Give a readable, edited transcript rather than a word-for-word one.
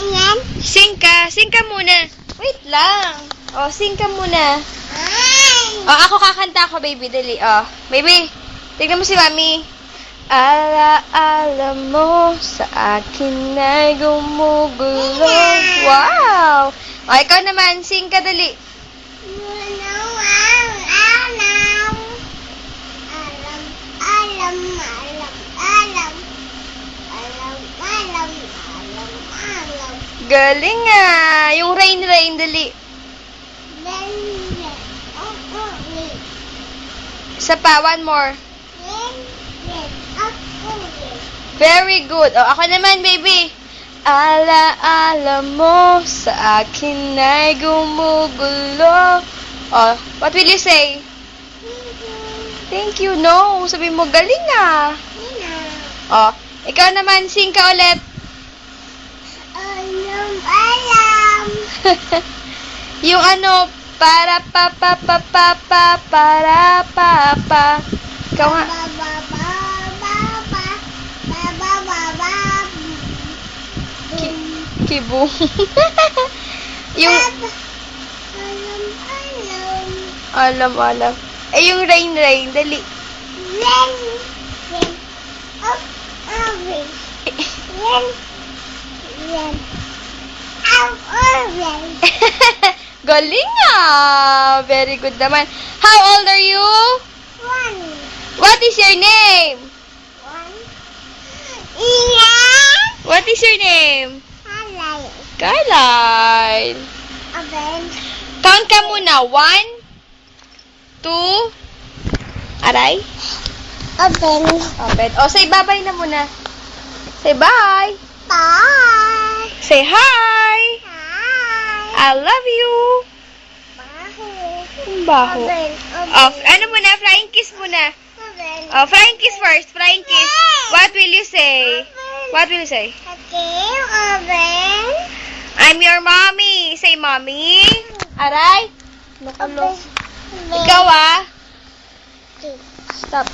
Ayan. Sing ka muna. Wait lang. Oh, sing ka muna. Oh, ako kakanta ako, baby. Dali. Oh, baby. Tignan mo si mami. Ala-ala mo sa akin ay gumugulo. Wow! O, ikaw naman. Sing ka, dali. Galing ah. Yung rain, dali. Isa pa, one more. Very good. O, ako naman, baby. Ala-ala mo sa akin ay gumugulo. Oh, what will you say? Thank you. No, sabi mo, galing ah. Oh, ikaw naman, sing ka ulit. Yung ano, para pa. Ikaw nga. Kibo. Yung alam. Eh, yung rain, dali. Galing ah. Very good naman. How old are you? What is your name? What is your name? Carlyle. Count ka muna. 1, 2, aray. Open. O, say bye-bye na muna. Say bye. Bye. Say hi. Hi. I love you. Baho. Oh, ano muna? Flying kiss muna. Oh, flying kiss first. Flying kiss. What will you say? What will you say? Okay, open. I'm your mommy. Say mommy. Aray. Nakulo. Open. Ikaw ah. Stop.